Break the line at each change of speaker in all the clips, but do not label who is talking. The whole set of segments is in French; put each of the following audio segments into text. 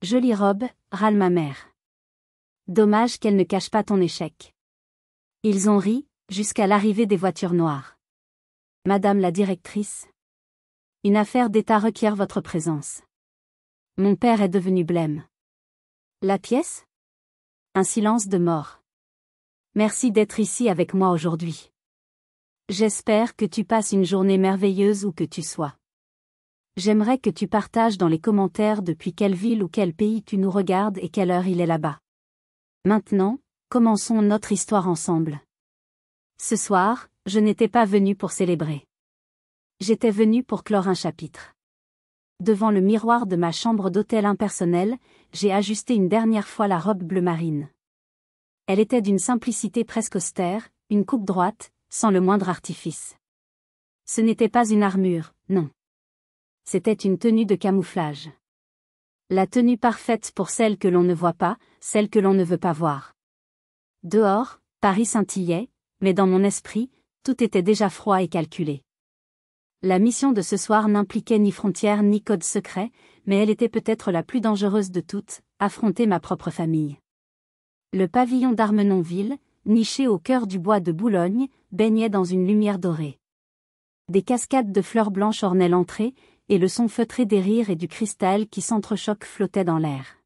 Jolie robe, râle ma mère. Dommage qu'elle ne cache pas ton échec. Ils ont ri, jusqu'à l'arrivée des voitures noires. Madame la directrice. Une affaire d'État requiert votre présence. Mon père est devenu blême. La pièce? Un silence de mort. Merci d'être ici avec moi aujourd'hui. J'espère que tu passes une journée merveilleuse où que tu sois. J'aimerais que tu partages dans les commentaires depuis quelle ville ou quel pays tu nous regardes et quelle heure il est là-bas. Maintenant, commençons notre histoire ensemble. Ce soir, je n'étais pas venu pour célébrer. J'étais venu pour clore un chapitre. Devant le miroir de ma chambre d'hôtel impersonnelle, j'ai ajusté une dernière fois la robe bleu marine. Elle était d'une simplicité presque austère, une coupe droite, sans le moindre artifice. Ce n'était pas une armure, non. C'était une tenue de camouflage. La tenue parfaite pour celle que l'on ne voit pas, celle que l'on ne veut pas voir. Dehors, Paris scintillait, mais dans mon esprit, tout était déjà froid et calculé. La mission de ce soir n'impliquait ni frontières ni code secret, mais elle était peut-être la plus dangereuse de toutes, affronter ma propre famille. Le pavillon d'Armenonville, niché au cœur du bois de Boulogne, baignait dans une lumière dorée. Des cascades de fleurs blanches ornaient l'entrée, et le son feutré des rires et du cristal qui s'entrechoquent flottait dans l'air.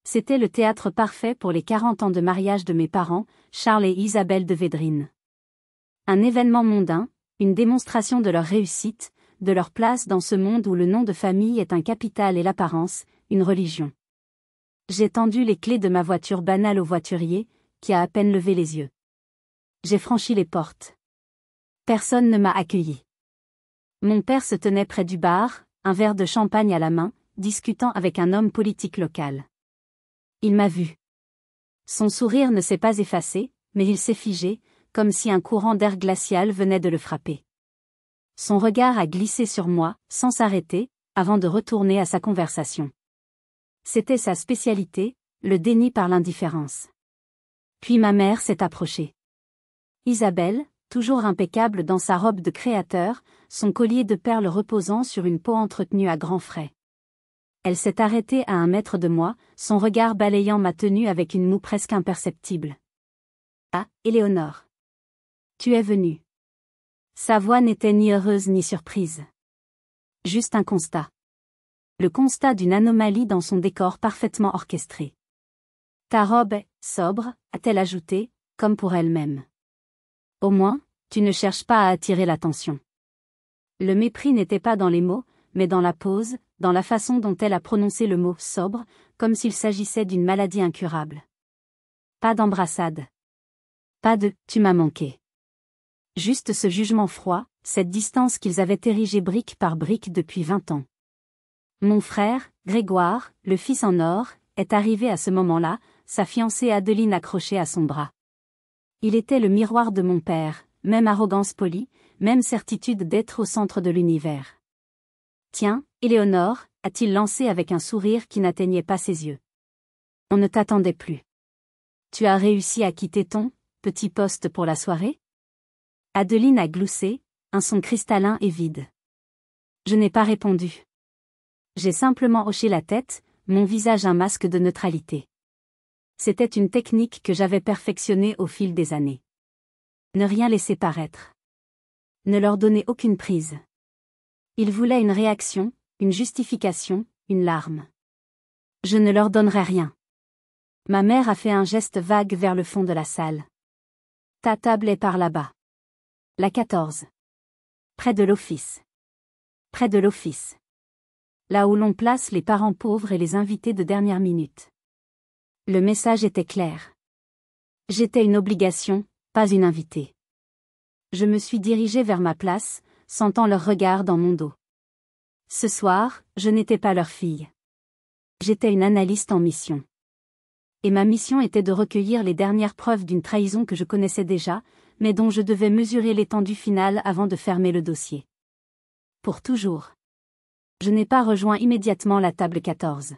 C'était le théâtre parfait pour les 40 ans de mariage de mes parents, Charles et Isabelle de Védrine. Un événement mondain, une démonstration de leur réussite, de leur place dans ce monde où le nom de famille est un capital et l'apparence, une religion. J'ai tendu les clés de ma voiture banale au voiturier, qui a à peine levé les yeux. J'ai franchi les portes. Personne ne m'a accueilli. Mon père se tenait près du bar, un verre de champagne à la main, discutant avec un homme politique local. Il m'a vu. Son sourire ne s'est pas effacé, mais il s'est figé, comme si un courant d'air glacial venait de le frapper. Son regard a glissé sur moi, sans s'arrêter, avant de retourner à sa conversation. C'était sa spécialité, le déni par l'indifférence. Puis ma mère s'est approchée. Isabelle, toujours impeccable dans sa robe de créateur, son collier de perles reposant sur une peau entretenue à grands frais. Elle s'est arrêtée à 1 mètre de moi, son regard balayant ma tenue avec une moue presque imperceptible. « Ah, Éléonore. Tu es venue. » Sa voix n'était ni heureuse ni surprise. Juste un constat. Le constat d'une anomalie dans son décor parfaitement orchestré. « Ta robe est sobre, a-t-elle ajouté, comme pour elle-même. Au moins, tu ne cherches pas à attirer l'attention. » Le mépris n'était pas dans les mots, mais dans la pose, dans la façon dont elle a prononcé le mot « sobre », comme s'il s'agissait d'une maladie incurable. Pas d'embrassade. Pas de « tu m'as manqué ». Juste ce jugement froid, cette distance qu'ils avaient érigée brique par brique depuis 20 ans. Mon frère, Grégoire, le fils en or, est arrivé à ce moment-là, sa fiancée Adeline accrochée à son bras. Il était le miroir de mon père, même arrogance polie, même certitude d'être au centre de l'univers. « Tiens, Éléonore » a-t-il lancé avec un sourire qui n'atteignait pas ses yeux. « On ne t'attendait plus. Tu as réussi à quitter ton petit poste pour la soirée ?» Adeline a gloussé, un son cristallin et vide. Je n'ai pas répondu. J'ai simplement hoché la tête, mon visage un masque de neutralité. C'était une technique que j'avais perfectionnée au fil des années. Ne rien laisser paraître. Ne leur donner aucune prise. Ils voulaient une réaction, une justification, une larme. Je ne leur donnerai rien. Ma mère a fait un geste vague vers le fond de la salle. Ta table est par là-bas. La 14. Près de l'office. Près de l'office. Là où l'on place les parents pauvres et les invités de dernière minute. Le message était clair. J'étais une obligation, pas une invitée. Je me suis dirigée vers ma place, sentant leur regard dans mon dos. Ce soir, je n'étais pas leur fille. J'étais une analyste en mission. Et ma mission était de recueillir les dernières preuves d'une trahison que je connaissais déjà, mais dont je devais mesurer l'étendue finale avant de fermer le dossier. Pour toujours. Je n'ai pas rejoint immédiatement la table 14.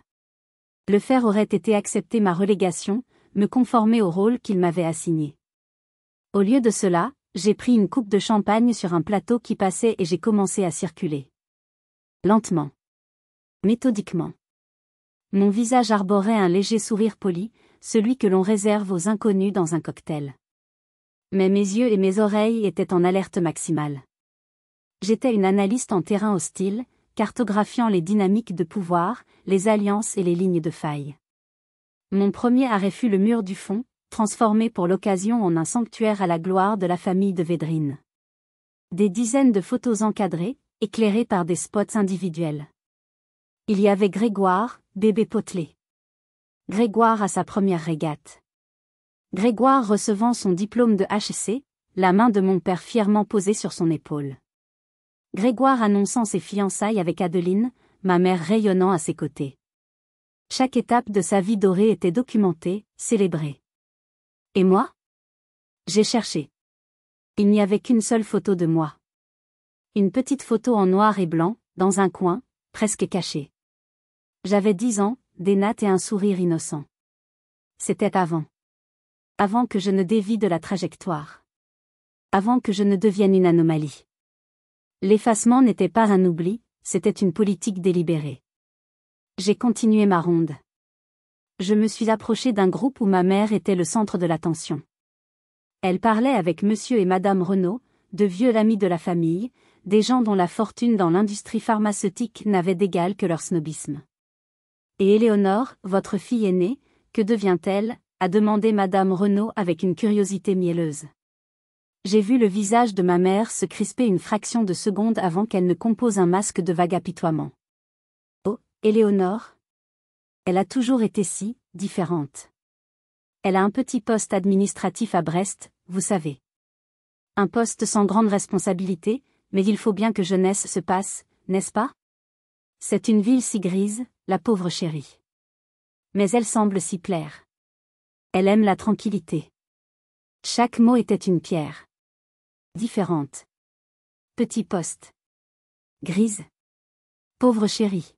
Le faire aurait été accepter ma relégation, me conformer au rôle qu'il m'avait assigné. Au lieu de cela, j'ai pris une coupe de champagne sur un plateau qui passait et j'ai commencé à circuler. Lentement. Méthodiquement. Mon visage arborait un léger sourire poli, celui que l'on réserve aux inconnus dans un cocktail. Mais mes yeux et mes oreilles étaient en alerte maximale. J'étais une analyste en terrain hostile, cartographiant les dynamiques de pouvoir, les alliances et les lignes de faille. Mon premier arrêt fut le mur du fond, transformé pour l'occasion en un sanctuaire à la gloire de la famille de Védrine. Des dizaines de photos encadrées, éclairées par des spots individuels. Il y avait Grégoire, bébé potelé. Grégoire à sa première régate. Grégoire recevant son diplôme de HEC, la main de mon père fièrement posée sur son épaule. Grégoire annonçant ses fiançailles avec Adeline, ma mère rayonnant à ses côtés. Chaque étape de sa vie dorée était documentée, célébrée. Et moi? J'ai cherché. Il n'y avait qu'une seule photo de moi. Une petite photo en noir et blanc, dans un coin, presque cachée. J'avais 10 ans, des nattes et un sourire innocent. C'était avant. Avant que je ne dévie de la trajectoire. Avant que je ne devienne une anomalie. L'effacement n'était pas un oubli, c'était une politique délibérée. J'ai continué ma ronde. Je me suis approchée d'un groupe où ma mère était le centre de l'attention. Elle parlait avec monsieur et madame Renaud, de vieux amis de la famille, des gens dont la fortune dans l'industrie pharmaceutique n'avait d'égal que leur snobisme. Et Éléonore, votre fille aînée, que devient-elle? A demandé madame Renaud avec une curiosité mielleuse. J'ai vu le visage de ma mère se crisper une fraction de seconde avant qu'elle ne compose un masque de vague apitoiement. Oh, Éléonore? Elle a toujours été si, différente. Elle a un petit poste administratif à Brest, vous savez. Un poste sans grande responsabilité, mais il faut bien que jeunesse se passe, n'est-ce pas? C'est une ville si grise, la pauvre chérie. Mais elle semble s'y plaire. Elle aime la tranquillité. Chaque mot était une pierre. Différente. Petit poste. Grise. Pauvre chérie.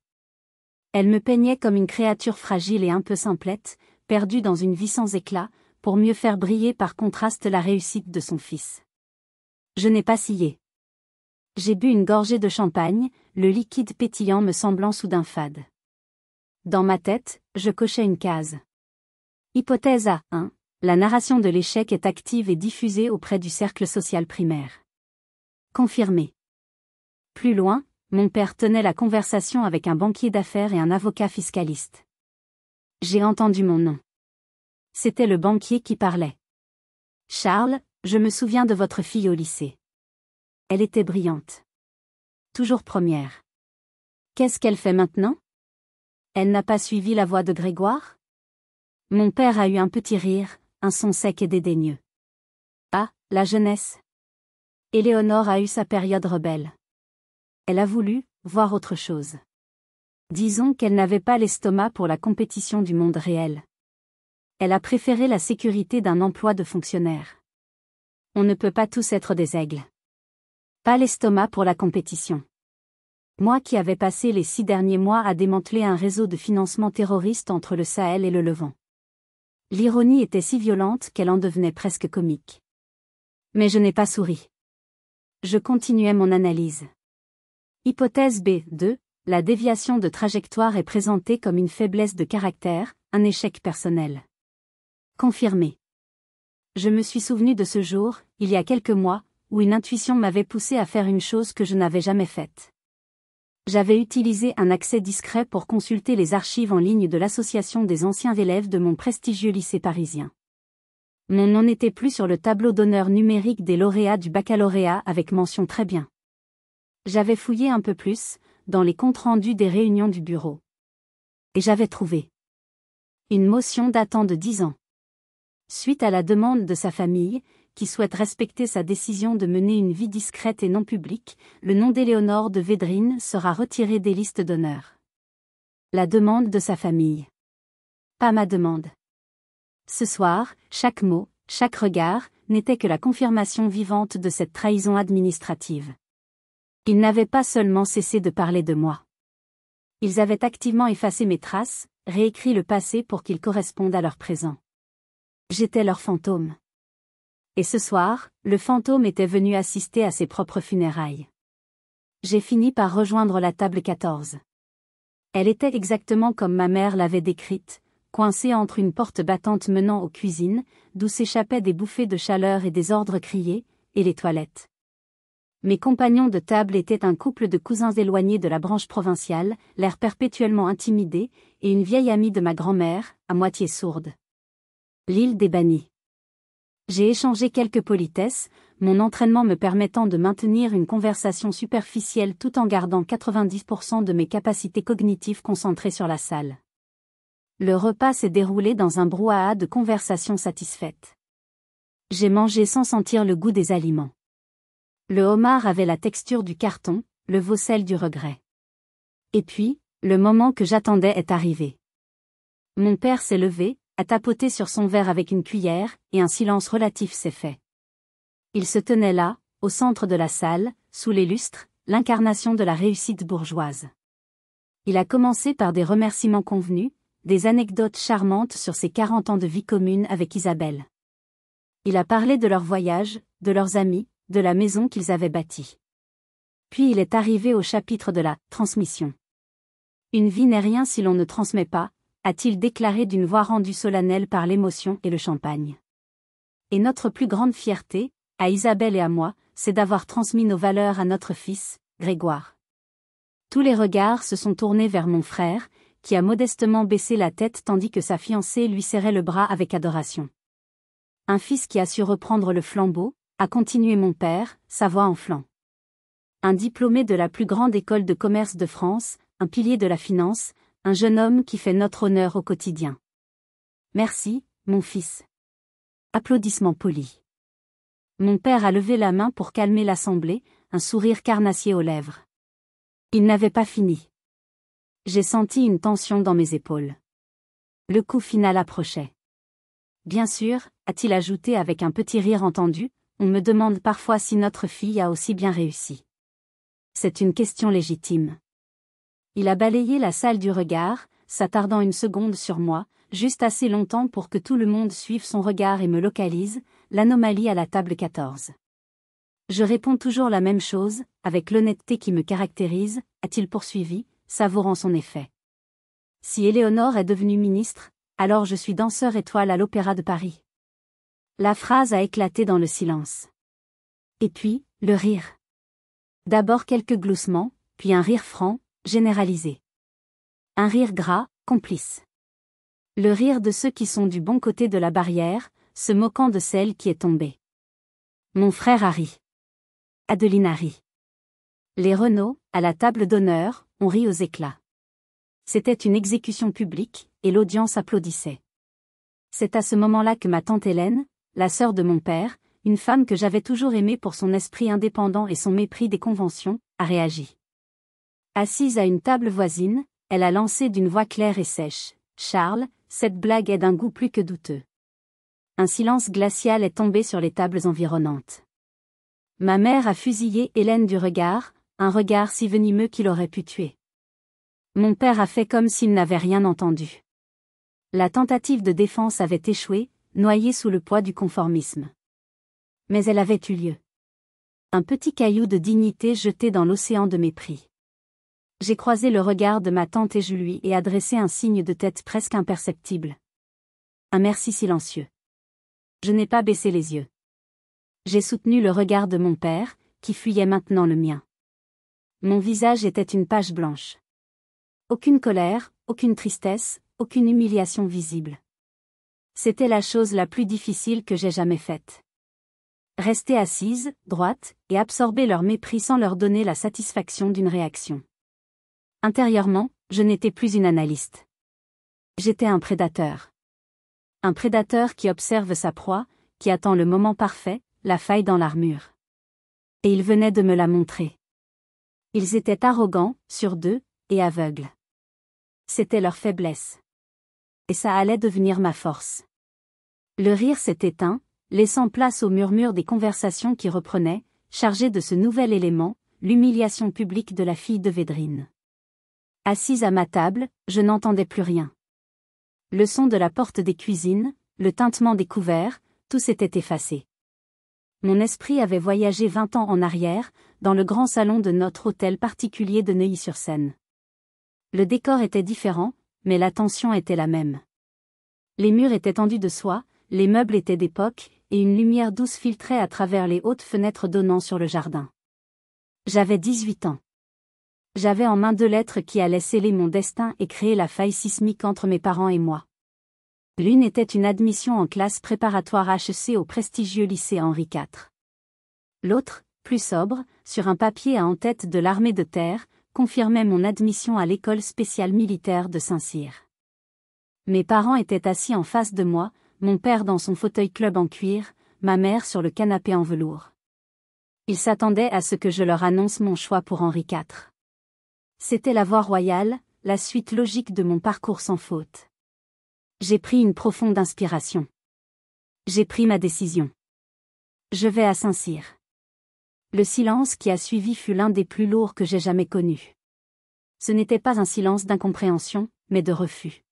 Elle me peignait comme une créature fragile et un peu simplette, perdue dans une vie sans éclat, pour mieux faire briller par contraste la réussite de son fils. Je n'ai pas scié. J'ai bu une gorgée de champagne, le liquide pétillant me semblant soudain fade. Dans ma tête, je cochais une case. Hypothèse A1. La narration de l'échec est active et diffusée auprès du cercle social primaire. Confirmé. Plus loin, mon père tenait la conversation avec un banquier d'affaires et un avocat fiscaliste. J'ai entendu mon nom. C'était le banquier qui parlait. Charles, je me souviens de votre fille au lycée. Elle était brillante. Toujours première. Qu'est-ce qu'elle fait maintenant? Elle n'a pas suivi la voie de Grégoire? Mon père a eu un petit rire, un son sec et dédaigneux. Ah, la jeunesse. Éléonore a eu sa période rebelle. Elle a voulu voir autre chose. Disons qu'elle n'avait pas l'estomac pour la compétition du monde réel. Elle a préféré la sécurité d'un emploi de fonctionnaire. On ne peut pas tous être des aigles. Pas l'estomac pour la compétition. Moi qui avais passé les 6 derniers mois à démanteler un réseau de financement terroriste entre le Sahel et le Levant. L'ironie était si violente qu'elle en devenait presque comique. Mais je n'ai pas souri. Je continuais mon analyse. Hypothèse B2, la déviation de trajectoire est présentée comme une faiblesse de caractère, un échec personnel. Confirmé. Je me suis souvenu de ce jour, il y a quelques mois, où une intuition m'avait poussé à faire une chose que je n'avais jamais faite. J'avais utilisé un accès discret pour consulter les archives en ligne de l'association des anciens élèves de mon prestigieux lycée parisien. Mon nom n'était plus sur le tableau d'honneur numérique des lauréats du baccalauréat avec mention très bien. J'avais fouillé un peu plus, dans les comptes rendus des réunions du bureau. Et j'avais trouvé une motion datant de 10 ans. Suite à la demande de sa famille, qui souhaite respecter sa décision de mener une vie discrète et non publique, le nom d'Éléonore de Védrine sera retiré des listes d'honneur. La demande de sa famille. Pas ma demande. Ce soir, chaque mot, chaque regard, n'était que la confirmation vivante de cette trahison administrative. Ils n'avaient pas seulement cessé de parler de moi. Ils avaient activement effacé mes traces, réécrit le passé pour qu'il corresponde à leur présent. J'étais leur fantôme. Et ce soir, le fantôme était venu assister à ses propres funérailles. J'ai fini par rejoindre la table 14. Elle était exactement comme ma mère l'avait décrite, coincée entre une porte battante menant aux cuisines, d'où s'échappaient des bouffées de chaleur et des ordres criés, et les toilettes. Mes compagnons de table étaient un couple de cousins éloignés de la branche provinciale, l'air perpétuellement intimidé, et une vieille amie de ma grand-mère, à moitié sourde. L'île des Bannis. J'ai échangé quelques politesses, mon entraînement me permettant de maintenir une conversation superficielle tout en gardant 90% de mes capacités cognitives concentrées sur la salle. Le repas s'est déroulé dans un brouhaha de conversations satisfaites. J'ai mangé sans sentir le goût des aliments. Le homard avait la texture du carton, le veau celle du regret. Et puis, le moment que j'attendais est arrivé. Mon père s'est levé, a tapoté sur son verre avec une cuillère, et un silence relatif s'est fait. Il se tenait là, au centre de la salle, sous les lustres, l'incarnation de la réussite bourgeoise. Il a commencé par des remerciements convenus, des anecdotes charmantes sur ses 40 ans de vie commune avec Isabelle. Il a parlé de leur voyage, de leurs amis, de la maison qu'ils avaient bâtie. Puis il est arrivé au chapitre de la transmission. Une vie n'est rien si l'on ne transmet pas, a-t-il déclaré d'une voix rendue solennelle par l'émotion et le champagne. Et notre plus grande fierté, à Isabelle et à moi, c'est d'avoir transmis nos valeurs à notre fils, Grégoire. Tous les regards se sont tournés vers mon frère, qui a modestement baissé la tête tandis que sa fiancée lui serrait le bras avec adoration. Un fils qui a su reprendre le flambeau, a continué mon père, sa voix en flanc. Un diplômé de la plus grande école de commerce de France, un pilier de la finance, un jeune homme qui fait notre honneur au quotidien. Merci, mon fils. Applaudissements polis. Mon père a levé la main pour calmer l'assemblée, un sourire carnassier aux lèvres. Il n'avait pas fini. J'ai senti une tension dans mes épaules. Le coup final approchait. Bien sûr, a-t-il ajouté avec un petit rire entendu, on me demande parfois si notre fille a aussi bien réussi. C'est une question légitime. Il a balayé la salle du regard, s'attardant une seconde sur moi, juste assez longtemps pour que tout le monde suive son regard et me localise, l'anomalie à la table 14. Je réponds toujours la même chose, avec l'honnêteté qui me caractérise, a-t-il poursuivi, savourant son effet. Si Éléonore est devenue ministre, alors je suis danseur étoile à l'Opéra de Paris. La phrase a éclaté dans le silence. Et puis, le rire. D'abord quelques gloussements, puis un rire franc, généralisé. Un rire gras, complice. Le rire de ceux qui sont du bon côté de la barrière, se moquant de celle qui est tombée. Mon frère a ri. Adeline a ri. Les Renaud, à la table d'honneur, ont ri aux éclats. C'était une exécution publique, et l'audience applaudissait. C'est à ce moment-là que ma tante Hélène, la sœur de mon père, une femme que j'avais toujours aimée pour son esprit indépendant et son mépris des conventions, a réagi. Assise à une table voisine, elle a lancé d'une voix claire et sèche. « Charles, cette blague est d'un goût plus que douteux. » Un silence glacial est tombé sur les tables environnantes. Ma mère a fusillé Hélène du regard, un regard si venimeux qu'il aurait pu tuer. Mon père a fait comme s'il n'avait rien entendu. La tentative de défense avait échoué, noyée sous le poids du conformisme. Mais elle avait eu lieu. Un petit caillou de dignité jeté dans l'océan de mépris. J'ai croisé le regard de ma tante et je lui ai adressé un signe de tête presque imperceptible. Un merci silencieux. Je n'ai pas baissé les yeux. J'ai soutenu le regard de mon père, qui fuyait maintenant le mien. Mon visage était une page blanche. Aucune colère, aucune tristesse, aucune humiliation visible. C'était la chose la plus difficile que j'ai jamais faite. Rester assise, droite, et absorber leur mépris sans leur donner la satisfaction d'une réaction. Intérieurement, je n'étais plus une analyste. J'étais un prédateur. Un prédateur qui observe sa proie, qui attend le moment parfait, la faille dans l'armure. Et ils venaient de me la montrer. Ils étaient arrogants, sur deux, et aveugles. C'était leur faiblesse. Et ça allait devenir ma force. Le rire s'est éteint, laissant place au murmure des conversations qui reprenaient, chargées de ce nouvel élément, l'humiliation publique de la fille de Védrine. Assise à ma table, je n'entendais plus rien. Le son de la porte des cuisines, le tintement des couverts, tout s'était effacé. Mon esprit avait voyagé 20 ans en arrière, dans le grand salon de notre hôtel particulier de Neuilly-sur-Seine. Le décor était différent, mais la tension était la même. Les murs étaient tendus de soie, les meubles étaient d'époque, et une lumière douce filtrait à travers les hautes fenêtres donnant sur le jardin. J'avais 18 ans. J'avais en main 2 lettres qui allaient sceller mon destin et créer la faille sismique entre mes parents et moi. L'une était une admission en classe préparatoire HEC au prestigieux lycée Henri IV. L'autre, plus sobre, sur un papier à en-tête de l'armée de terre, confirmait mon admission à l'école spéciale militaire de Saint-Cyr. Mes parents étaient assis en face de moi, mon père dans son fauteuil club en cuir, ma mère sur le canapé en velours. Ils s'attendaient à ce que je leur annonce mon choix pour Henri IV. C'était la voie royale, la suite logique de mon parcours sans faute. J'ai pris une profonde inspiration. J'ai pris ma décision. Je vais à Saint-Cyr. Le silence qui a suivi fut l'un des plus lourds que j'ai jamais connus. Ce n'était pas un silence d'incompréhension, mais de refus.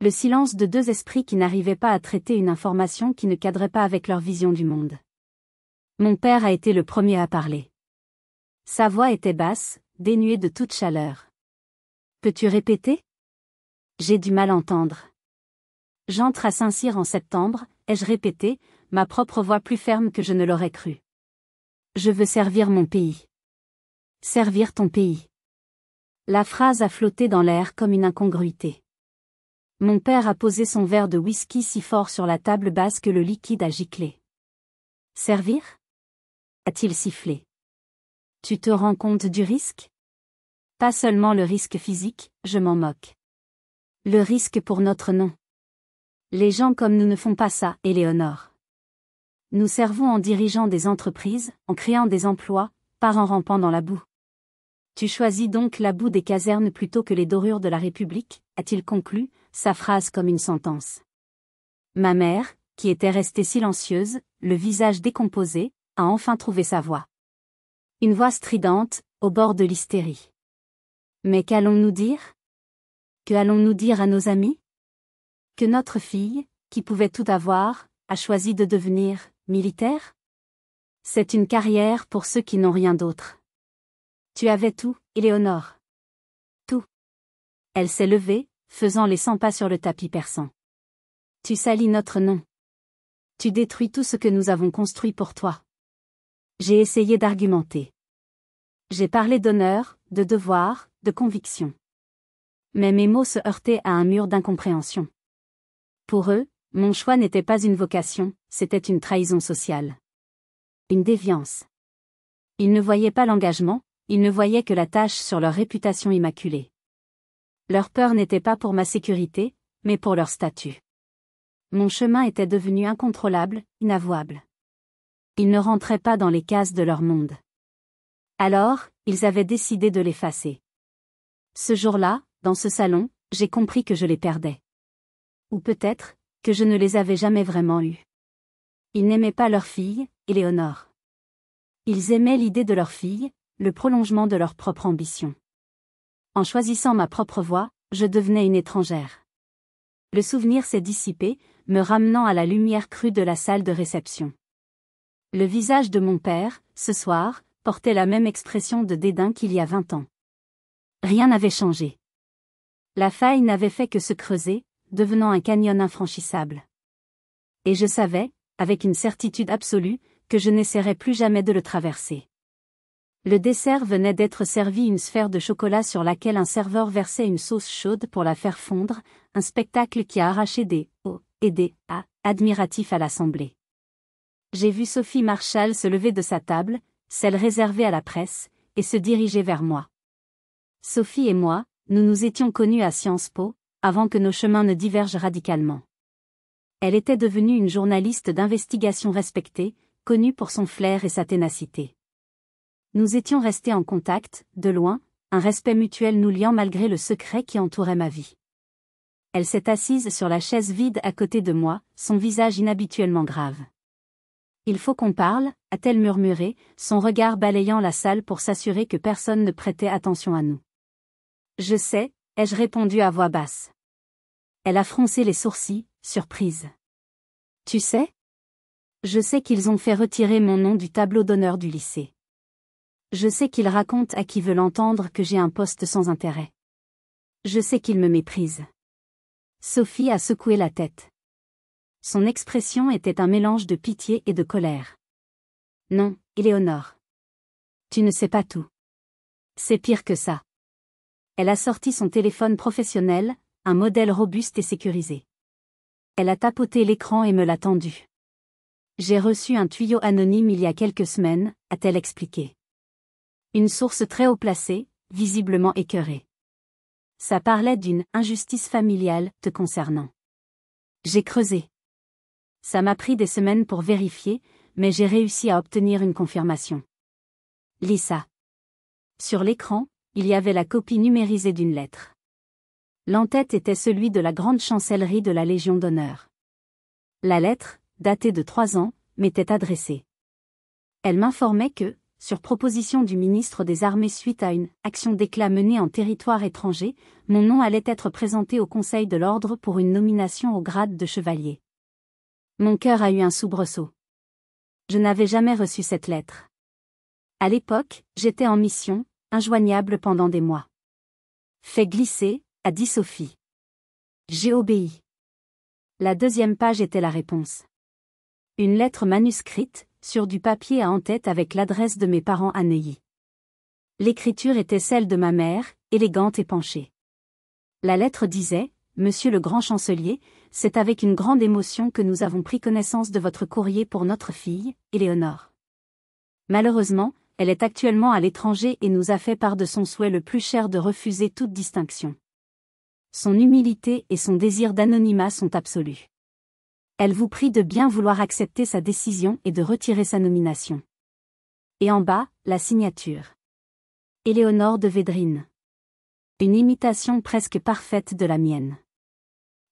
Le silence de 2 esprits qui n'arrivaient pas à traiter une information qui ne cadrait pas avec leur vision du monde. Mon père a été le premier à parler. Sa voix était basse, dénuée de toute chaleur. Peux-tu répéter ? J'ai du mal à entendre. J'entre à Saint-Cyr en septembre, ai-je répété, ma propre voix plus ferme que je ne l'aurais cru. Je veux servir mon pays. Servir ton pays. La phrase a flotté dans l'air comme une incongruité. Mon père a posé son verre de whisky si fort sur la table basse que le liquide a giclé. Servir ? A-t-il sifflé. Tu te rends compte du risque ? Pas seulement le risque physique, je m'en moque. Le risque pour notre nom. Les gens comme nous ne font pas ça, Éléonore. Nous servons en dirigeant des entreprises, en créant des emplois, pas en rampant dans la boue. Tu choisis donc la boue des casernes plutôt que les dorures de la République, a-t-il conclu, sa phrase comme une sentence. Ma mère, qui était restée silencieuse, le visage décomposé, a enfin trouvé sa voix. Une voix stridente, au bord de l'hystérie. Mais qu'allons-nous dire ? Que allons-nous dire à nos amis ? Que notre fille, qui pouvait tout avoir, a choisi de devenir militaire ? C'est une carrière pour ceux qui n'ont rien d'autre. Tu avais tout, Éléonore. Tout. Elle s'est levée, faisant les 100 pas sur le tapis persan. Tu salis notre nom. Tu détruis tout ce que nous avons construit pour toi. J'ai essayé d'argumenter. J'ai parlé d'honneur, de devoir, de conviction. Mais mes mots se heurtaient à un mur d'incompréhension. Pour eux, mon choix n'était pas une vocation, c'était une trahison sociale. Une déviance. Ils ne voyaient pas l'engagement, ils ne voyaient que la tache sur leur réputation immaculée. Leur peur n'était pas pour ma sécurité, mais pour leur statut. Mon chemin était devenu incontrôlable, inavouable. Ils ne rentraient pas dans les cases de leur monde. Alors, ils avaient décidé de l'effacer. Ce jour-là, dans ce salon, j'ai compris que je les perdais. Ou peut-être, que je ne les avais jamais vraiment eus. Ils n'aimaient pas leur fille, Éléonore. Ils aimaient l'idée de leur fille, le prolongement de leur propre ambition. En choisissant ma propre voie, je devenais une étrangère. Le souvenir s'est dissipé, me ramenant à la lumière crue de la salle de réception. Le visage de mon père, ce soir, portait la même expression de dédain qu'il y a 20 ans. Rien n'avait changé. La faille n'avait fait que se creuser, devenant un canyon infranchissable. Et je savais, avec une certitude absolue, que je n'essaierais plus jamais de le traverser. Le dessert venait d'être servi, une sphère de chocolat sur laquelle un serveur versait une sauce chaude pour la faire fondre, un spectacle qui a arraché des « oh » et des « ah » admiratifs à l'assemblée. J'ai vu Sophie Marshall se lever de sa table, celle réservée à la presse, et se diriger vers moi. Sophie et moi, nous nous étions connus à Sciences Po, avant que nos chemins ne divergent radicalement. Elle était devenue une journaliste d'investigation respectée, connue pour son flair et sa ténacité. Nous étions restés en contact, de loin, un respect mutuel nous liant malgré le secret qui entourait ma vie. Elle s'est assise sur la chaise vide à côté de moi, son visage inhabituellement grave. « Il faut qu'on parle », a-t-elle murmuré, son regard balayant la salle pour s'assurer que personne ne prêtait attention à nous. « Je sais », ai-je répondu à voix basse. Elle a froncé les sourcils, surprise. « Tu sais ? Je sais qu'ils ont fait retirer mon nom du tableau d'honneur du lycée. Je sais qu'ils racontent à qui veut l'entendre que j'ai un poste sans intérêt. Je sais qu'il me méprise. Sophie a secoué la tête. Son expression était un mélange de pitié et de colère. Non, Éléonore. Tu ne sais pas tout. C'est pire que ça. Elle a sorti son téléphone professionnel, un modèle robuste et sécurisé. Elle a tapoté l'écran et me l'a tendu. J'ai reçu un tuyau anonyme il y a quelques semaines, a-t-elle expliqué. Une source très haut placée, visiblement écœurée. Ça parlait d'une injustice familiale te concernant. J'ai creusé. Ça m'a pris des semaines pour vérifier, mais j'ai réussi à obtenir une confirmation. Lis ça. Sur l'écran, il y avait la copie numérisée d'une lettre. L'en-tête était celui de la grande chancellerie de la Légion d'honneur. La lettre, datée de 3 ans, m'était adressée. Elle m'informait que, sur proposition du ministre des Armées suite à une action d'éclat menée en territoire étranger, mon nom allait être présenté au Conseil de l'Ordre pour une nomination au grade de chevalier. Mon cœur a eu un soubresaut. Je n'avais jamais reçu cette lettre. À l'époque, j'étais en mission, injoignable pendant des mois. Fais glisser, a dit Sophie. J'ai obéi. La 2e page était la réponse. Une lettre manuscrite, sur du papier à en-tête avec l'adresse de mes parents à Neuilly. L'écriture était celle de ma mère, élégante et penchée. La lettre disait « Monsieur le grand chancelier, c'est avec une grande émotion que nous avons pris connaissance de votre courrier pour notre fille, Éléonore. Malheureusement, elle est actuellement à l'étranger et nous a fait part de son souhait le plus cher de refuser toute distinction. Son humilité et son désir d'anonymat sont absolus. Elle vous prie de bien vouloir accepter sa décision et de retirer sa nomination. » Et en bas, la signature. Éléonore de Védrines. Une imitation presque parfaite de la mienne.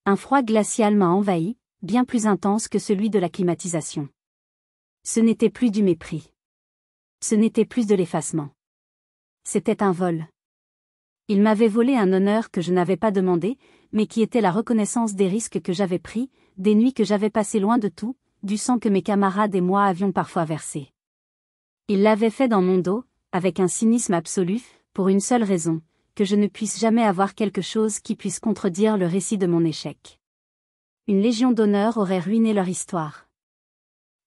Un froid glacial m'a envahi, bien plus intense que celui de la climatisation. Ce n'était plus du mépris. Ce n'était plus de l'effacement. C'était un vol. Il m'avait volé un honneur que je n'avais pas demandé, mais qui était la reconnaissance des risques que j'avais pris, des nuits que j'avais passées loin de tout, du sang que mes camarades et moi avions parfois versé. Il l'avait fait dans mon dos, avec un cynisme absolu, pour une seule raison, que je ne puisse jamais avoir quelque chose qui puisse contredire le récit de mon échec. Une légion d'honneur aurait ruiné leur histoire.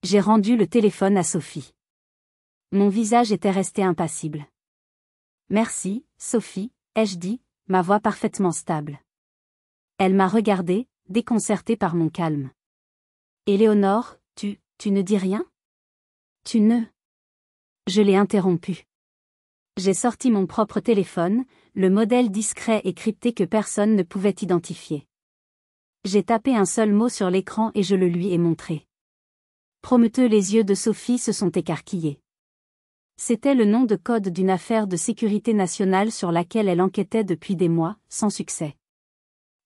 J'ai rendu le téléphone à Sophie. Mon visage était resté impassible. Merci, Sophie, ai-je dit, ma voix parfaitement stable. Elle m'a regardé, déconcertée par mon calme. Éléonore, tu ne dis rien? Tu ne... Je l'ai interrompu. J'ai sorti mon propre téléphone, le modèle discret et crypté que personne ne pouvait identifier. J'ai tapé un seul mot sur l'écran et je le lui ai montré. Prometeux, les yeux de Sophie se sont écarquillés. C'était le nom de code d'une affaire de sécurité nationale sur laquelle elle enquêtait depuis des mois, sans succès.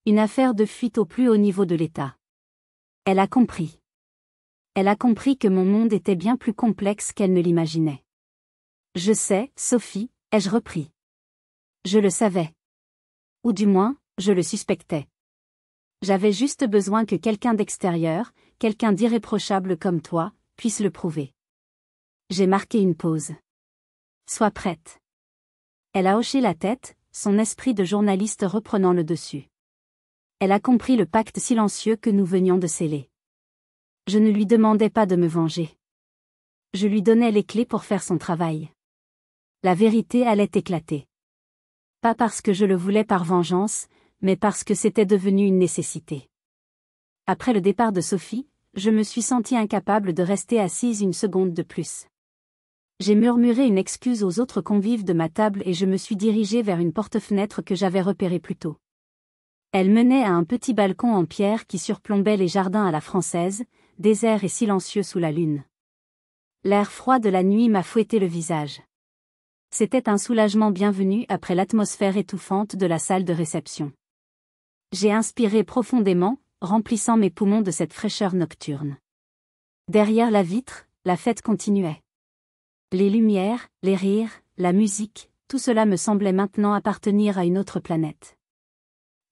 Une affaire de fuite au plus haut niveau de l'État. Elle a compris. Elle a compris que mon monde était bien plus complexe qu'elle ne l'imaginait. Je sais, Sophie, ai-je repris. Je le savais. Ou du moins, je le suspectais. J'avais juste besoin que quelqu'un d'extérieur, quelqu'un d'irréprochable comme toi, puisse le prouver. J'ai marqué une pause. Sois prête. Elle a hoché la tête, son esprit de journaliste reprenant le dessus. Elle a compris le pacte silencieux que nous venions de sceller. Je ne lui demandais pas de me venger. Je lui donnais les clés pour faire son travail. La vérité allait éclater. Pas parce que je le voulais par vengeance, mais parce que c'était devenu une nécessité. Après le départ de Sophie, je me suis sentie incapable de rester assise une seconde de plus. J'ai murmuré une excuse aux autres convives de ma table et je me suis dirigée vers une porte-fenêtre que j'avais repérée plus tôt. Elle menait à un petit balcon en pierre qui surplombait les jardins à la française, désert et silencieux sous la lune. L'air froid de la nuit m'a fouetté le visage. C'était un soulagement bienvenu après l'atmosphère étouffante de la salle de réception. J'ai inspiré profondément, remplissant mes poumons de cette fraîcheur nocturne. Derrière la vitre, la fête continuait. Les lumières, les rires, la musique, tout cela me semblait maintenant appartenir à une autre planète.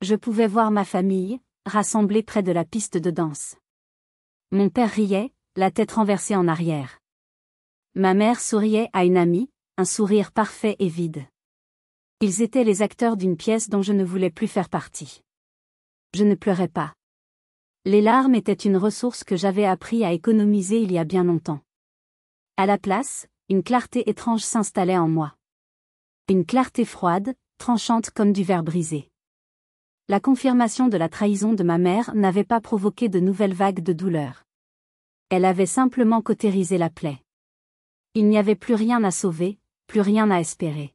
Je pouvais voir ma famille, rassemblée près de la piste de danse. Mon père riait, la tête renversée en arrière. Ma mère souriait à une amie, un sourire parfait et vide. Ils étaient les acteurs d'une pièce dont je ne voulais plus faire partie. Je ne pleurais pas. Les larmes étaient une ressource que j'avais appris à économiser il y a bien longtemps. À la place, une clarté étrange s'installait en moi. Une clarté froide, tranchante comme du verre brisé. La confirmation de la trahison de ma mère n'avait pas provoqué de nouvelles vagues de douleur. Elle avait simplement cautérisé la plaie. Il n'y avait plus rien à sauver, plus rien à espérer.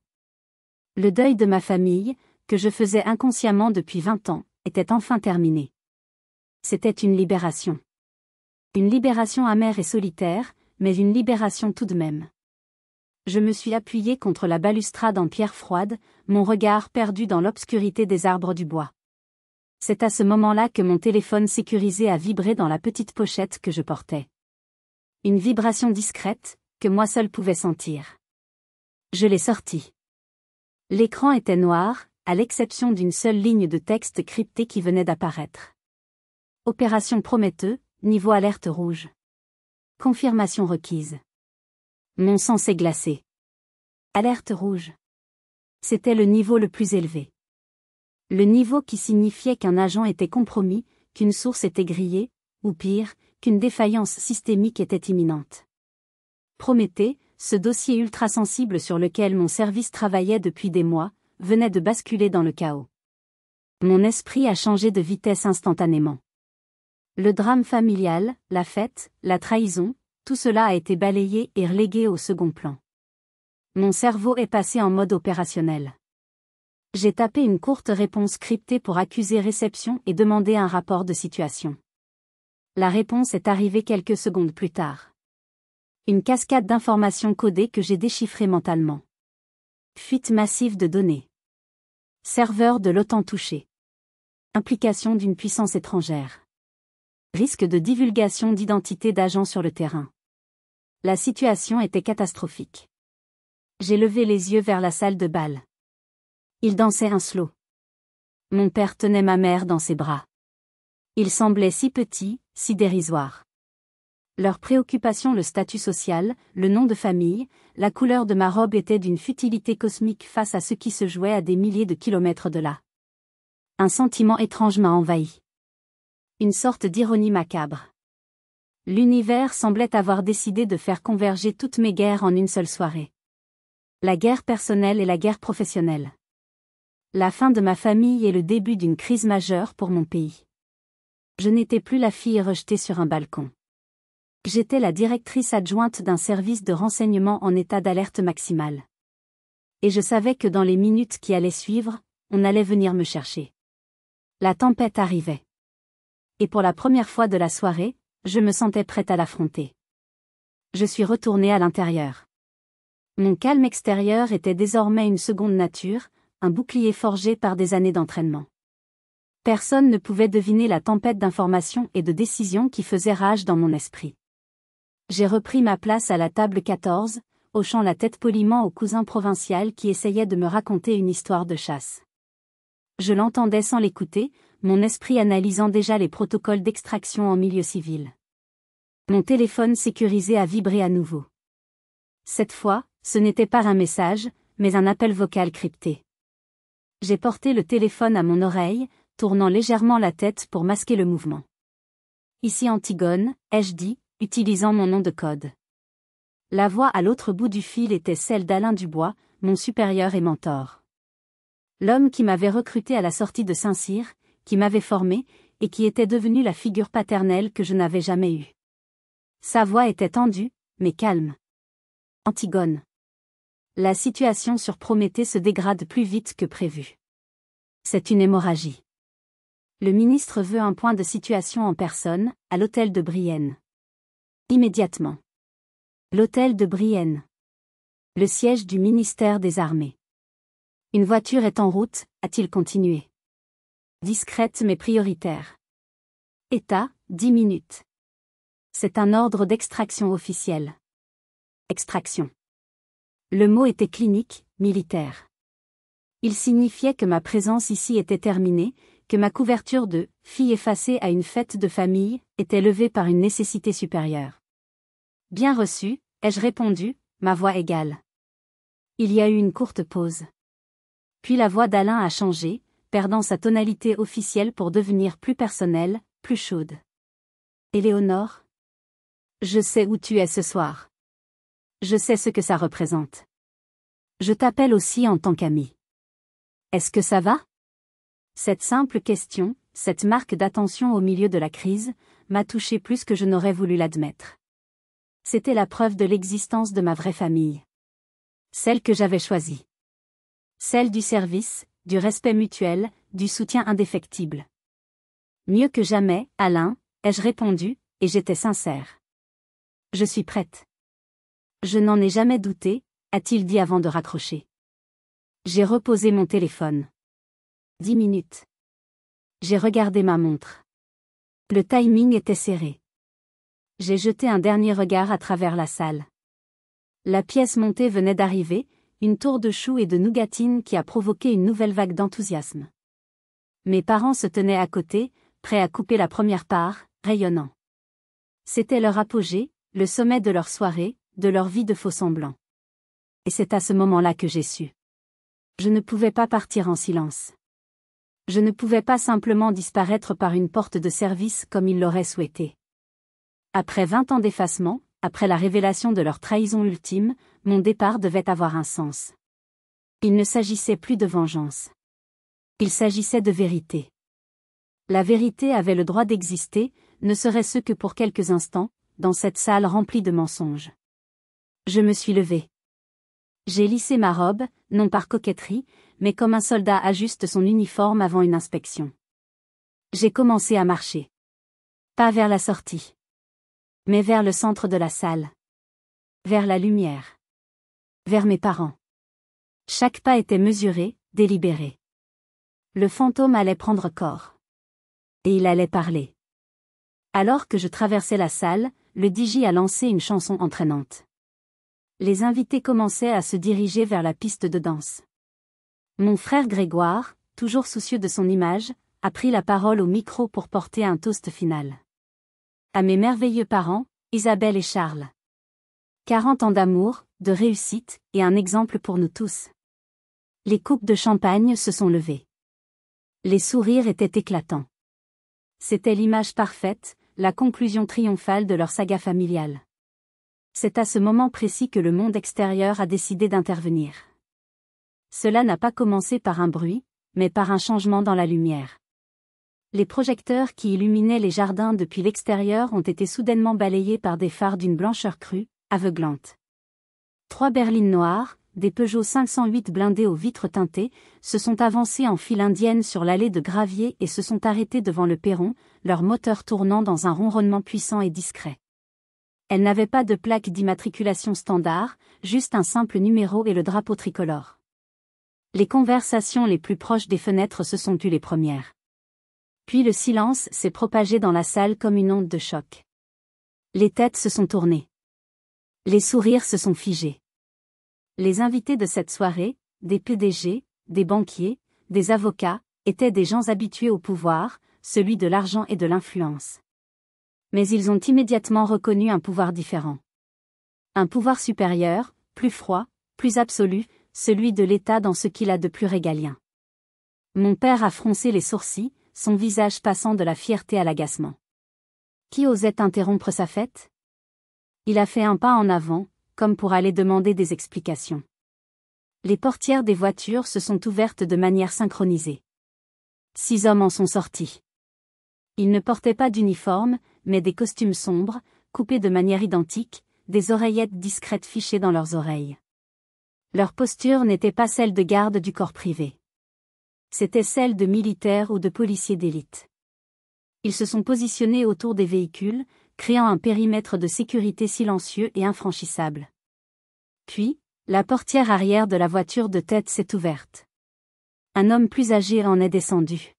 Le deuil de ma famille, que je faisais inconsciemment depuis 20 ans, était enfin terminé. C'était une libération. Une libération amère et solitaire, mais une libération tout de même. Je me suis appuyé contre la balustrade en pierre froide, mon regard perdu dans l'obscurité des arbres du bois. C'est à ce moment-là que mon téléphone sécurisé a vibré dans la petite pochette que je portais. Une vibration discrète, que moi seul pouvais sentir. Je l'ai sorti. L'écran était noir, à l'exception d'une seule ligne de texte cryptée qui venait d'apparaître. Opération Prométhée, niveau alerte rouge. Confirmation requise. Mon sang s'est glacé. Alerte rouge. C'était le niveau le plus élevé. Le niveau qui signifiait qu'un agent était compromis, qu'une source était grillée, ou pire, qu'une défaillance systémique était imminente. Prométhée, ce dossier ultra-sensible sur lequel mon service travaillait depuis des mois, venait de basculer dans le chaos. Mon esprit a changé de vitesse instantanément. Le drame familial, la fête, la trahison, tout cela a été balayé et relégué au second plan. Mon cerveau est passé en mode opérationnel. J'ai tapé une courte réponse cryptée pour accuser réception et demander un rapport de situation. La réponse est arrivée quelques secondes plus tard. Une cascade d'informations codées que j'ai déchiffrées mentalement. Fuite massive de données. Serveur de l'OTAN touché. Implication d'une puissance étrangère. Risque de divulgation d'identité d'agents sur le terrain. La situation était catastrophique. J'ai levé les yeux vers la salle de bal. Il dansait un slow. Mon père tenait ma mère dans ses bras. Ils semblaient si petits, si dérisoires. Leur préoccupation, le statut social, le nom de famille, la couleur de ma robe étaient d'une futilité cosmique face à ce qui se jouait à des milliers de kilomètres de là. Un sentiment étrange m'a envahi. Une sorte d'ironie macabre. L'univers semblait avoir décidé de faire converger toutes mes guerres en une seule soirée. La guerre personnelle et la guerre professionnelle. La fin de ma famille et le début d'une crise majeure pour mon pays. Je n'étais plus la fille rejetée sur un balcon. J'étais la directrice adjointe d'un service de renseignement en état d'alerte maximale. Et je savais que dans les minutes qui allaient suivre, on allait venir me chercher. La tempête arrivait. Et pour la première fois de la soirée, je me sentais prête à l'affronter. Je suis retournée à l'intérieur. Mon calme extérieur était désormais une seconde nature, un bouclier forgé par des années d'entraînement. Personne ne pouvait deviner la tempête d'informations et de décisions qui faisait rage dans mon esprit. J'ai repris ma place à la table 14, hochant la tête poliment au cousin provincial qui essayait de me raconter une histoire de chasse. Je l'entendais sans l'écouter, mon esprit analysant déjà les protocoles d'extraction en milieu civil. Mon téléphone sécurisé a vibré à nouveau. Cette fois, ce n'était pas un message, mais un appel vocal crypté. J'ai porté le téléphone à mon oreille, tournant légèrement la tête pour masquer le mouvement. Ici Antigone, ai-je dit, utilisant mon nom de code. La voix à l'autre bout du fil était celle d'Alain Dubois, mon supérieur et mentor. L'homme qui m'avait recruté à la sortie de Saint-Cyr, qui m'avait formé, et qui était devenu la figure paternelle que je n'avais jamais eue. Sa voix était tendue, mais calme. Antigone. La situation sur Prométhée se dégrade plus vite que prévu. C'est une hémorragie. Le ministre veut un point de situation en personne, à l'hôtel de Brienne. Immédiatement. L'hôtel de Brienne. Le siège du ministère des Armées. Une voiture est en route, a-t-il continué. Discrète mais prioritaire. État, 10 minutes. C'est un ordre d'extraction officiel. Extraction. Le mot était clinique, militaire. Il signifiait que ma présence ici était terminée, que ma couverture de « fille effacée à une fête de famille » était levée par une nécessité supérieure. Bien reçu, ai-je répondu, ma voix égale. Il y a eu une courte pause. Puis la voix d'Alain a changé, perdant sa tonalité officielle pour devenir plus personnelle, plus chaude. Éléonore? Je sais où tu es ce soir. Je sais ce que ça représente. Je t'appelle aussi en tant qu'ami. Est-ce que ça va? Cette simple question, cette marque d'attention au milieu de la crise, m'a touché plus que je n'aurais voulu l'admettre. C'était la preuve de l'existence de ma vraie famille. Celle que j'avais choisie. Celle du service, du respect mutuel, du soutien indéfectible. Mieux que jamais, Alain, ai-je répondu, et j'étais sincère. Je suis prête. Je n'en ai jamais douté, a-t-il dit avant de raccrocher. J'ai reposé mon téléphone. 10 minutes. J'ai regardé ma montre. Le timing était serré. J'ai jeté un dernier regard à travers la salle. La pièce montée venait d'arriver, une tour de choux et de nougatine qui a provoqué une nouvelle vague d'enthousiasme. Mes parents se tenaient à côté, prêts à couper la première part, rayonnants. C'était leur apogée, le sommet de leur soirée, de leur vie de faux-semblants. Et c'est à ce moment-là que j'ai su. Je ne pouvais pas partir en silence. Je ne pouvais pas simplement disparaître par une porte de service comme ils l'auraient souhaité. Après 20 ans d'effacement, après la révélation de leur trahison ultime, mon départ devait avoir un sens. Il ne s'agissait plus de vengeance. Il s'agissait de vérité. La vérité avait le droit d'exister, ne serait-ce que pour quelques instants, dans cette salle remplie de mensonges. Je me suis levée. J'ai lissé ma robe, non par coquetterie, mais comme un soldat ajuste son uniforme avant une inspection. J'ai commencé à marcher. Pas vers la sortie. Mais vers le centre de la salle. Vers la lumière. Vers mes parents. Chaque pas était mesuré, délibéré. Le fantôme allait prendre corps. Et il allait parler. Alors que je traversais la salle, le DJ a lancé une chanson entraînante. Les invités commençaient à se diriger vers la piste de danse. Mon frère Grégoire, toujours soucieux de son image, a pris la parole au micro pour porter un toast final. À mes merveilleux parents, Isabelle et Charles. 40 ans d'amour, de réussite, et un exemple pour nous tous. Les coupes de champagne se sont levées. Les sourires étaient éclatants. C'était l'image parfaite, la conclusion triomphale de leur saga familiale. C'est à ce moment précis que le monde extérieur a décidé d'intervenir. Cela n'a pas commencé par un bruit, mais par un changement dans la lumière. Les projecteurs qui illuminaient les jardins depuis l'extérieur ont été soudainement balayés par des phares d'une blancheur crue, aveuglante. 3 berlines noires, des Peugeot 508 blindés aux vitres teintées, se sont avancés en file indienne sur l'allée de gravier et se sont arrêtés devant le perron, leur moteur tournant dans un ronronnement puissant et discret. Elles n'avaient pas de plaque d'immatriculation standard, juste un simple numéro et le drapeau tricolore. Les conversations les plus proches des fenêtres se sont tues les premières. Puis le silence s'est propagé dans la salle comme une onde de choc. Les têtes se sont tournées. Les sourires se sont figés. Les invités de cette soirée, des PDG, des banquiers, des avocats, étaient des gens habitués au pouvoir, celui de l'argent et de l'influence. Mais ils ont immédiatement reconnu un pouvoir différent. Un pouvoir supérieur, plus froid, plus absolu, celui de l'État dans ce qu'il a de plus régalien. Mon père a froncé les sourcils, son visage passant de la fierté à l'agacement. Qui osait interrompre sa fête? Il a fait un pas en avant, comme pour aller demander des explications. Les portières des voitures se sont ouvertes de manière synchronisée. 6 hommes en sont sortis. Ils ne portaient pas d'uniforme, mais des costumes sombres, coupés de manière identique, des oreillettes discrètes fichées dans leurs oreilles. Leur posture n'était pas celle de garde du corps privé. C'était celle de militaires ou de policiers d'élite. Ils se sont positionnés autour des véhicules, créant un périmètre de sécurité silencieux et infranchissable. Puis, la portière arrière de la voiture de tête s'est ouverte. Un homme plus âgé en est descendu.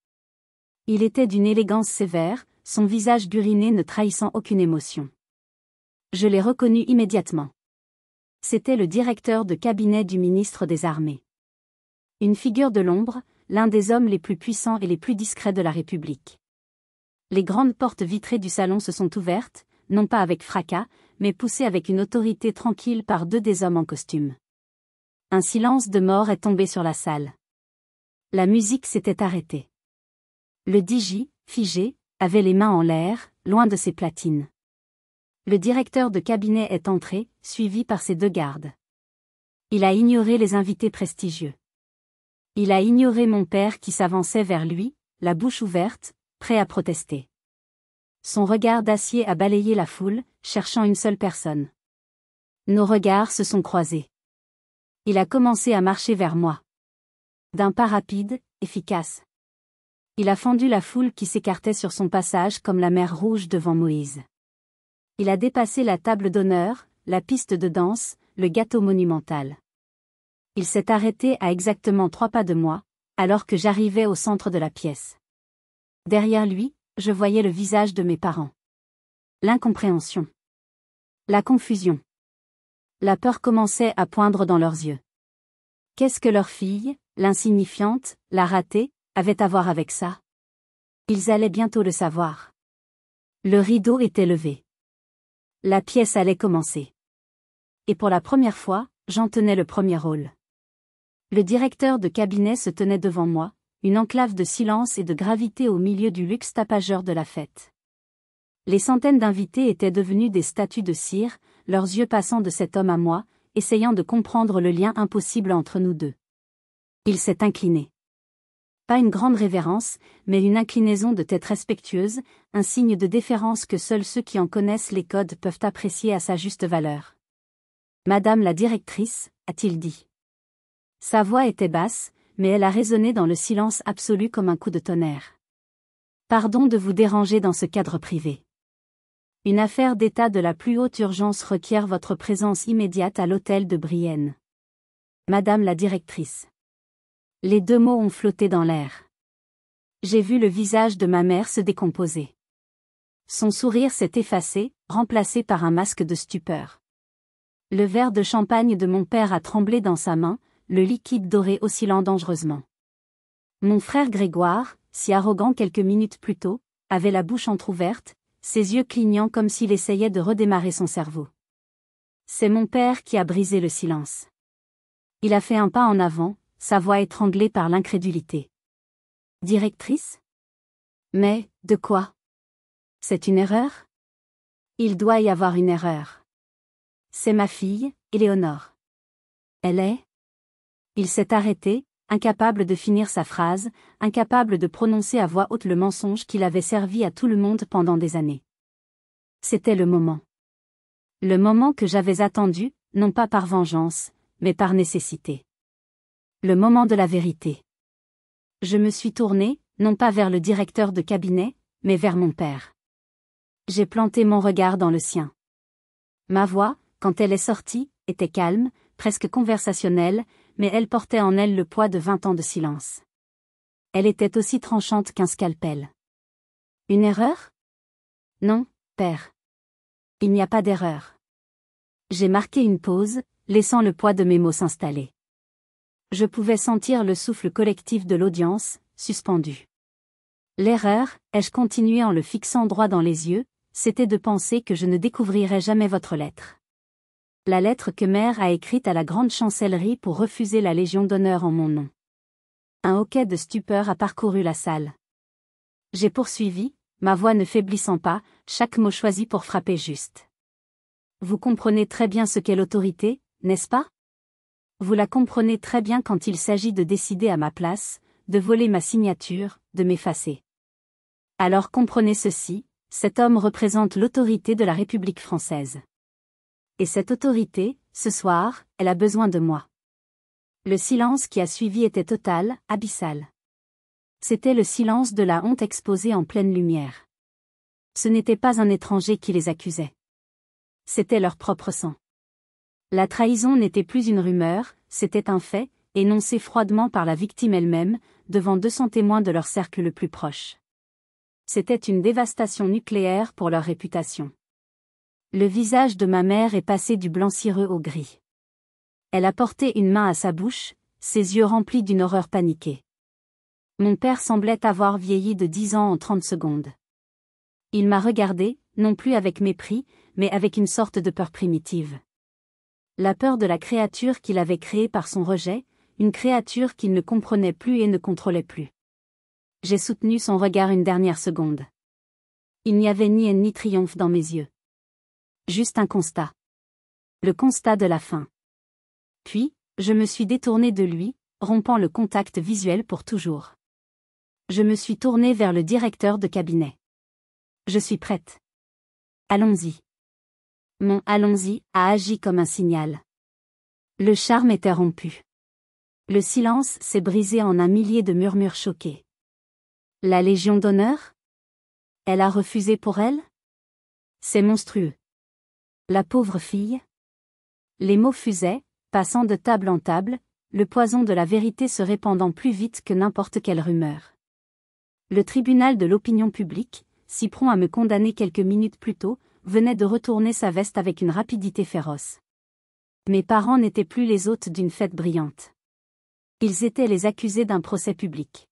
Il était d'une élégance sévère, son visage buriné ne trahissant aucune émotion. Je l'ai reconnu immédiatement. C'était le directeur de cabinet du ministre des Armées. Une figure de l'ombre, l'un des hommes les plus puissants et les plus discrets de la République. Les grandes portes vitrées du salon se sont ouvertes, non pas avec fracas, mais poussées avec une autorité tranquille par 2 des hommes en costume. Un silence de mort est tombé sur la salle. La musique s'était arrêtée. Le DJ, figé, avait les mains en l'air, loin de ses platines. Le directeur de cabinet est entré, suivi par ses 2 gardes. Il a ignoré les invités prestigieux. Il a ignoré mon père qui s'avançait vers lui, la bouche ouverte, prêt à protester. Son regard d'acier a balayé la foule, cherchant une seule personne. Nos regards se sont croisés. Il a commencé à marcher vers moi. D'un pas rapide, efficace. Il a fendu la foule qui s'écartait sur son passage comme la mer Rouge devant Moïse. Il a dépassé la table d'honneur, la piste de danse, le gâteau monumental. Il s'est arrêté à exactement 3 pas de moi, alors que j'arrivais au centre de la pièce. Derrière lui, je voyais le visage de mes parents. L'incompréhension. La confusion. La peur commençait à poindre dans leurs yeux. Qu'est-ce que leur fille, l'insignifiante, la ratée, avait à voir avec ça? Ils allaient bientôt le savoir. Le rideau était levé. La pièce allait commencer. Et pour la première fois, j'en tenais le premier rôle. Le directeur de cabinet se tenait devant moi, une enclave de silence et de gravité au milieu du luxe tapageur de la fête. Les centaines d'invités étaient devenus des statues de cire, leurs yeux passant de cet homme à moi, essayant de comprendre le lien impossible entre nous deux. Il s'est incliné. Pas une grande révérence, mais une inclinaison de tête respectueuse, un signe de déférence que seuls ceux qui en connaissent les codes peuvent apprécier à sa juste valeur. « Madame la directrice », a-t-il dit. Sa voix était basse, mais elle a résonné dans le silence absolu comme un coup de tonnerre. « Pardon de vous déranger dans ce cadre privé. Une affaire d'état de la plus haute urgence requiert votre présence immédiate à l'hôtel de Brienne. Madame la directrice. » Les 2 mots ont flotté dans l'air. J'ai vu le visage de ma mère se décomposer. Son sourire s'est effacé, remplacé par un masque de stupeur. Le verre de champagne de mon père a tremblé dans sa main, le liquide doré oscillant dangereusement. Mon frère Grégoire, si arrogant quelques minutes plus tôt, avait la bouche entr'ouverte, ses yeux clignant comme s'il essayait de redémarrer son cerveau. C'est mon père qui a brisé le silence. Il a fait un pas en avant, sa voix étranglée par l'incrédulité. Directrice? Mais, de quoi? C'est une erreur? Il doit y avoir une erreur. C'est ma fille, Éléonore. Elle est? Il s'est arrêté, incapable de finir sa phrase, incapable de prononcer à voix haute le mensonge qu'il avait servi à tout le monde pendant des années. C'était le moment. Le moment que j'avais attendu, non pas par vengeance, mais par nécessité. Le moment de la vérité. Je me suis tournée, non pas vers le directeur de cabinet, mais vers mon père. J'ai planté mon regard dans le sien. Ma voix, quand elle est sortie, était calme, presque conversationnelle, mais elle portait en elle le poids de 20 ans de silence. Elle était aussi tranchante qu'un scalpel. Une erreur? Non, père. Il n'y a pas d'erreur. J'ai marqué une pause, laissant le poids de mes mots s'installer. Je pouvais sentir le souffle collectif de l'audience, suspendu. L'erreur, ai-je continué en le fixant droit dans les yeux, c'était de penser que je ne découvrirais jamais votre lettre. La lettre que mère a écrite à la grande chancellerie pour refuser la Légion d'honneur en mon nom. Un hoquet de stupeur a parcouru la salle. J'ai poursuivi, ma voix ne faiblissant pas, chaque mot choisi pour frapper juste. Vous comprenez très bien ce qu'est l'autorité, n'est-ce pas? Vous la comprenez très bien quand il s'agit de décider à ma place, de voler ma signature, de m'effacer. Alors comprenez ceci, cet homme représente l'autorité de la République française. Et cette autorité, ce soir, elle a besoin de moi. Le silence qui a suivi était total, abyssal. C'était le silence de la honte exposée en pleine lumière. Ce n'était pas un étranger qui les accusait. C'était leur propre sang. La trahison n'était plus une rumeur, c'était un fait, énoncé froidement par la victime elle-même, devant 200 témoins de leur cercle le plus proche. C'était une dévastation nucléaire pour leur réputation. Le visage de ma mère est passé du blanc cireux au gris. Elle a porté une main à sa bouche, ses yeux remplis d'une horreur paniquée. Mon père semblait avoir vieilli de 10 ans en 30 secondes. Il m'a regardé, non plus avec mépris, mais avec une sorte de peur primitive. La peur de la créature qu'il avait créée par son rejet, une créature qu'il ne comprenait plus et ne contrôlait plus. J'ai soutenu son regard une dernière seconde. Il n'y avait ni haine ni triomphe dans mes yeux. Juste un constat. Le constat de la fin. Puis, je me suis détourné de lui, rompant le contact visuel pour toujours. Je me suis tourné vers le directeur de cabinet. Je suis prête. Allons-y. Mon « allons-y » a agi comme un signal. Le charme était rompu. Le silence s'est brisé en un millier de murmures choqués. La Légion d'honneur? Elle a refusé pour elle? C'est monstrueux. La pauvre fille? Les mots fusaient, passant de table en table, le poison de la vérité se répandant plus vite que n'importe quelle rumeur. Le tribunal de l'opinion publique, si prompt à me condamner quelques minutes plus tôt, venait de retourner sa veste avec une rapidité féroce. Mes parents n'étaient plus les hôtes d'une fête brillante. Ils étaient les accusés d'un procès public.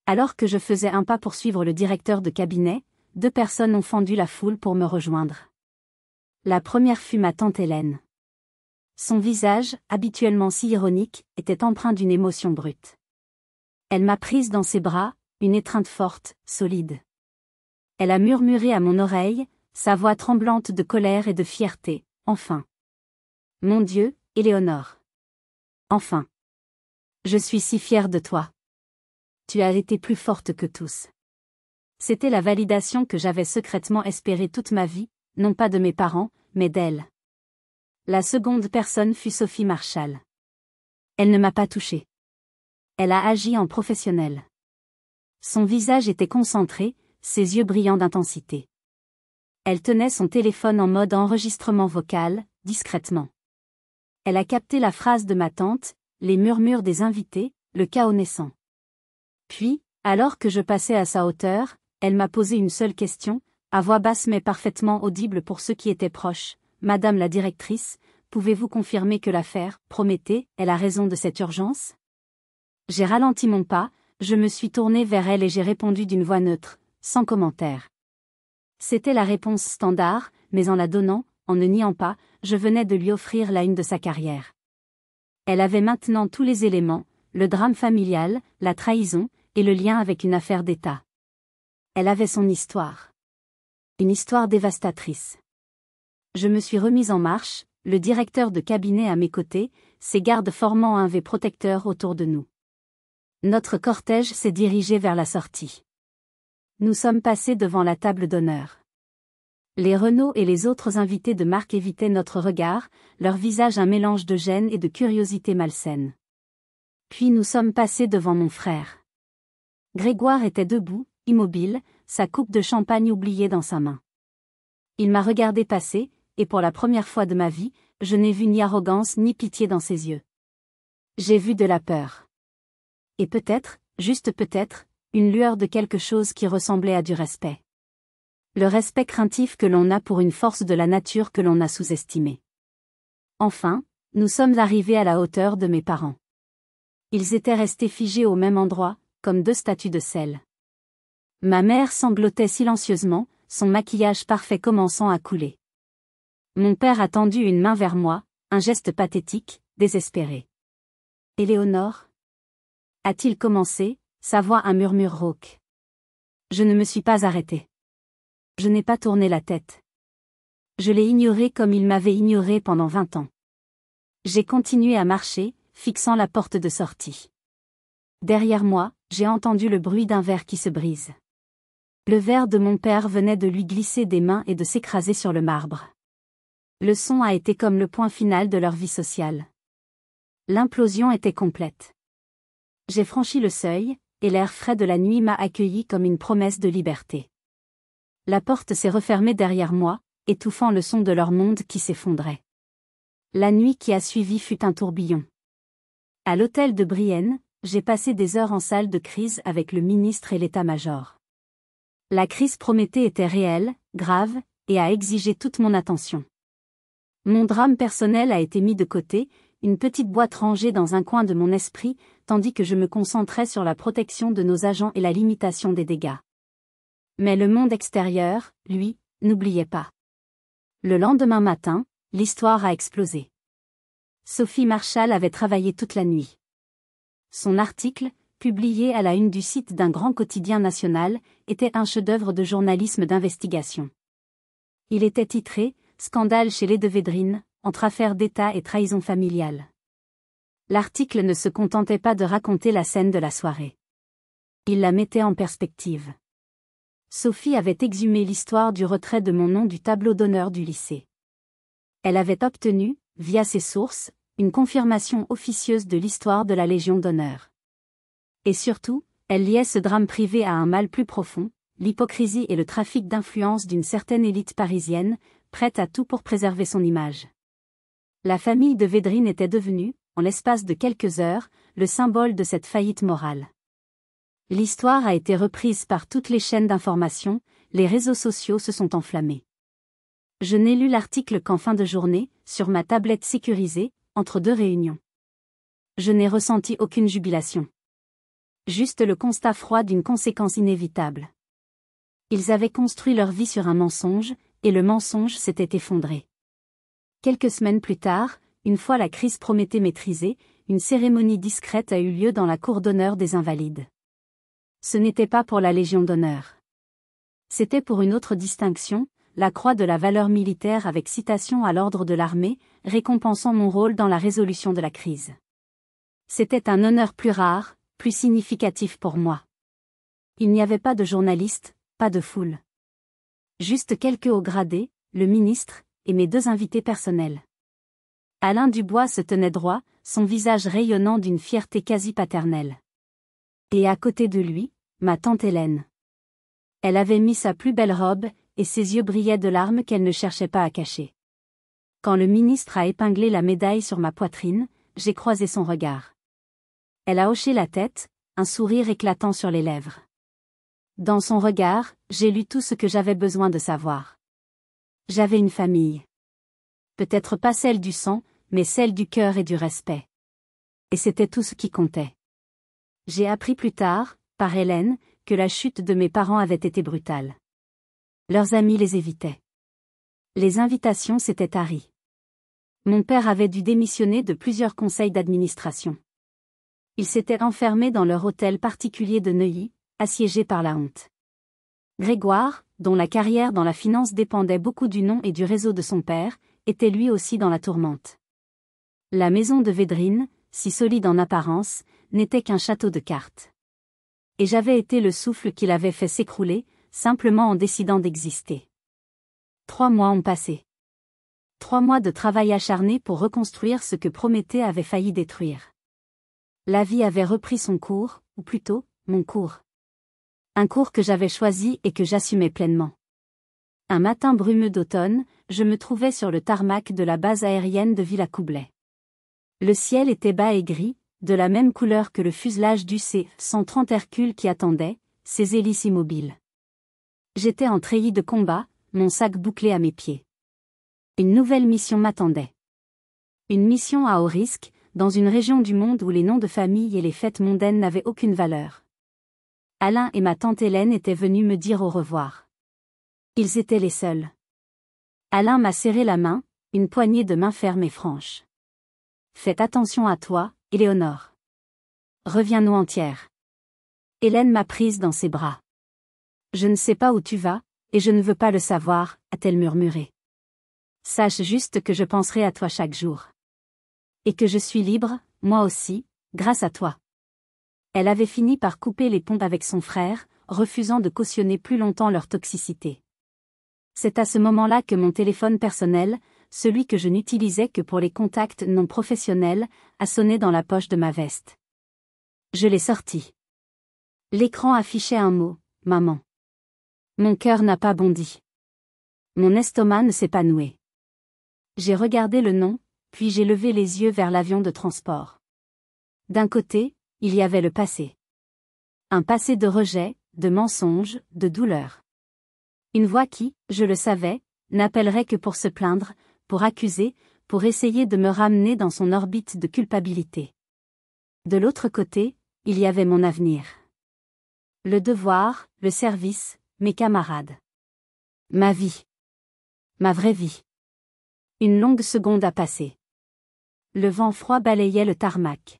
Alors que je faisais un pas pour suivre le directeur de cabinet, 2 personnes ont fendu la foule pour me rejoindre. La première fut ma tante Hélène. Son visage, habituellement si ironique, était empreint d'une émotion brute. Elle m'a prise dans ses bras, une étreinte forte, solide. Elle a murmuré à mon oreille, sa voix tremblante de colère et de fierté, « Enfin. Mon Dieu, Éléonore. Enfin. Je suis si fière de toi. Tu as été plus forte que tous. » C'était la validation que j'avais secrètement espérée toute ma vie, non pas de mes parents, mais d'elle. La seconde personne fut Sophie Marshall. Elle ne m'a pas touchée. Elle a agi en professionnelle. Son visage était concentré, ses yeux brillants d'intensité. Elle tenait son téléphone en mode enregistrement vocal, discrètement. Elle a capté la phrase de ma tante, les murmures des invités, le chaos naissant. Puis, alors que je passais à sa hauteur, elle m'a posé une seule question, à voix basse mais parfaitement audible pour ceux qui étaient proches. « Madame la directrice, pouvez-vous confirmer que l'affaire, Prométhée, est la raison de cette urgence ?» J'ai ralenti mon pas, je me suis tourné vers elle et j'ai répondu d'une voix neutre, sans commentaire. C'était la réponse standard, mais en la donnant, en ne niant pas, je venais de lui offrir la une de sa carrière. Elle avait maintenant tous les éléments, le drame familial, la trahison, et le lien avec une affaire d'État. Elle avait son histoire. Une histoire dévastatrice. Je me suis remise en marche, le directeur de cabinet à mes côtés, ses gardes formant un V protecteur autour de nous. Notre cortège s'est dirigé vers la sortie. Nous sommes passés devant la table d'honneur. Les Renaud et les autres invités de marque évitaient notre regard, leur visage un mélange de gêne et de curiosité malsaine. Puis nous sommes passés devant mon frère. Grégoire était debout, immobile, sa coupe de champagne oubliée dans sa main. Il m'a regardé passer, et pour la première fois de ma vie, je n'ai vu ni arrogance ni pitié dans ses yeux. J'ai vu de la peur. Et peut-être, juste peut-être, une lueur de quelque chose qui ressemblait à du respect. Le respect craintif que l'on a pour une force de la nature que l'on a sous-estimée. Enfin, nous sommes arrivés à la hauteur de mes parents. Ils étaient restés figés au même endroit, comme 2 statues de sel. Ma mère sanglotait silencieusement, son maquillage parfait commençant à couler. Mon père a tendu une main vers moi, un geste pathétique, désespéré. « Éléonore » a-t-il commencé, sa voix un murmure rauque. Je ne me suis pas arrêtée. Je n'ai pas tourné la tête. Je l'ai ignoré comme il m'avait ignoré pendant 20 ans. J'ai continué à marcher, fixant la porte de sortie. Derrière moi, j'ai entendu le bruit d'un verre qui se brise. Le verre de mon père venait de lui glisser des mains et de s'écraser sur le marbre. Le son a été comme le point final de leur vie sociale. L'implosion était complète. J'ai franchi le seuil, et l'air frais de la nuit m'a accueilli comme une promesse de liberté. La porte s'est refermée derrière moi, étouffant le son de leur monde qui s'effondrait. La nuit qui a suivi fut un tourbillon. À l'hôtel de Brienne, j'ai passé des heures en salle de crise avec le ministre et l'état-major. La crise Prométhée était réelle, grave, et a exigé toute mon attention. Mon drame personnel a été mis de côté, une petite boîte rangée dans un coin de mon esprit, tandis que je me concentrais sur la protection de nos agents et la limitation des dégâts. Mais le monde extérieur, lui, n'oubliait pas. Le lendemain matin, l'histoire a explosé. Sophie Marshall avait travaillé toute la nuit. Son article, publié à la une du site d'un grand quotidien national, était un chef-d'œuvre de journalisme d'investigation. Il était titré « Scandale chez les de Védrines, entre affaires d'État et trahison familiale ». L'article ne se contentait pas de raconter la scène de la soirée. Il la mettait en perspective. Sophie avait exhumé l'histoire du retrait de mon nom du tableau d'honneur du lycée. Elle avait obtenu, via ses sources, une confirmation officieuse de l'histoire de la Légion d'honneur. Et surtout, elle liait ce drame privé à un mal plus profond, l'hypocrisie et le trafic d'influence d'une certaine élite parisienne, prête à tout pour préserver son image. La famille de Védrines était devenue, en l'espace de quelques heures, le symbole de cette faillite morale. L'histoire a été reprise par toutes les chaînes d'information, les réseaux sociaux se sont enflammés. Je n'ai lu l'article qu'en fin de journée, sur ma tablette sécurisée, entre deux réunions. Je n'ai ressenti aucune jubilation. Juste le constat froid d'une conséquence inévitable. Ils avaient construit leur vie sur un mensonge, et le mensonge s'était effondré. Quelques semaines plus tard, une fois la crise promettait maîtrisée, une cérémonie discrète a eu lieu dans la cour d'honneur des Invalides. Ce n'était pas pour la Légion d'honneur. C'était pour une autre distinction, la croix de la valeur militaire avec citation à l'ordre de l'armée, récompensant mon rôle dans la résolution de la crise. C'était un honneur plus rare, plus significatif pour moi. Il n'y avait pas de journalistes, pas de foule. Juste quelques hauts gradés, le ministre, et mes deux invités personnels. Alain Dubois se tenait droit, son visage rayonnant d'une fierté quasi paternelle. Et à côté de lui, ma tante Hélène. Elle avait mis sa plus belle robe, et ses yeux brillaient de larmes qu'elle ne cherchait pas à cacher. Quand le ministre a épinglé la médaille sur ma poitrine, j'ai croisé son regard. Elle a hoché la tête, un sourire éclatant sur les lèvres. Dans son regard, j'ai lu tout ce que j'avais besoin de savoir. J'avais une famille. Peut-être pas celle du sang, mais celle du cœur et du respect. Et c'était tout ce qui comptait. J'ai appris plus tard, par Hélène, que la chute de mes parents avait été brutale. Leurs amis les évitaient. Les invitations s'étaient taries. Mon père avait dû démissionner de plusieurs conseils d'administration. Ils s'étaient enfermés dans leur hôtel particulier de Neuilly, assiégés par la honte. Grégoire, dont la carrière dans la finance dépendait beaucoup du nom et du réseau de son père, était lui aussi dans la tourmente. La maison de Védrines, si solide en apparence, n'était qu'un château de cartes. Et j'avais été le souffle qui l'avait fait s'écrouler, simplement en décidant d'exister. 3 mois ont passé. 3 mois de travail acharné pour reconstruire ce que Prométhée avait failli détruire. La vie avait repris son cours, ou plutôt, mon cours. Un cours que j'avais choisi et que j'assumais pleinement. Un matin brumeux d'automne, je me trouvais sur le tarmac de la base aérienne de Villacoublay. Le ciel était bas et gris, de la même couleur que le fuselage du C-130 Hercule qui attendait, ses hélices immobiles. J'étais en treillis de combat, mon sac bouclé à mes pieds. Une nouvelle mission m'attendait. Une mission à haut risque, dans une région du monde où les noms de famille et les fêtes mondaines n'avaient aucune valeur. Alain et ma tante Hélène étaient venus me dire au revoir. Ils étaient les seuls. Alain m'a serré la main, une poignée de main ferme et franche. Faites attention à toi, Éléonore. Reviens-nous entière. Hélène m'a prise dans ses bras. Je ne sais pas où tu vas, et je ne veux pas le savoir, a-t-elle murmuré. Sache juste que je penserai à toi chaque jour. Et que je suis libre, moi aussi, grâce à toi. Elle avait fini par couper les ponts avec son frère, refusant de cautionner plus longtemps leur toxicité. C'est à ce moment-là que mon téléphone personnel, celui que je n'utilisais que pour les contacts non professionnels, a sonné dans la poche de ma veste. Je l'ai sorti. L'écran affichait un mot, maman. Mon cœur n'a pas bondi. Mon estomac ne s'est pas noué. J'ai regardé le nom, puis j'ai levé les yeux vers l'avion de transport. D'un côté, il y avait le passé. Un passé de rejet, de mensonges, de douleur. Une voix qui, je le savais, n'appellerait que pour se plaindre, pour accuser, pour essayer de me ramener dans son orbite de culpabilité. De l'autre côté, il y avait mon avenir. Le devoir, le service, mes camarades. Ma vie. Ma vraie vie. Une longue seconde a passé. Le vent froid balayait le tarmac.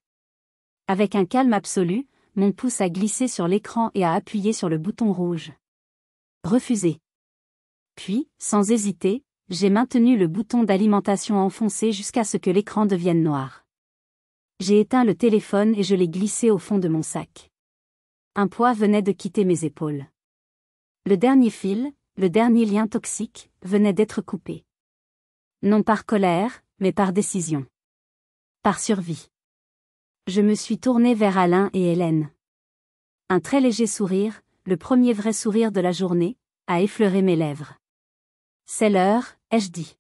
Avec un calme absolu, mon pouce a glissé sur l'écran et a appuyé sur le bouton rouge. Refuser. Puis, sans hésiter, j'ai maintenu le bouton d'alimentation enfoncé jusqu'à ce que l'écran devienne noir. J'ai éteint le téléphone et je l'ai glissé au fond de mon sac. Un poids venait de quitter mes épaules. Le dernier fil, le dernier lien toxique, venait d'être coupé. Non par colère, mais par décision. Par survie. Je me suis tournée vers Alain et Hélène. Un très léger sourire, le premier vrai sourire de la journée, a effleuré mes lèvres. C'est l'heure, ai-je dit.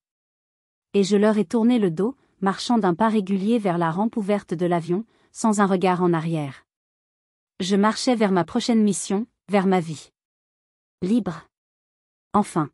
Et je leur ai tourné le dos, marchant d'un pas régulier vers la rampe ouverte de l'avion, sans un regard en arrière. Je marchais vers ma prochaine mission, vers ma vie. Libre. Enfin.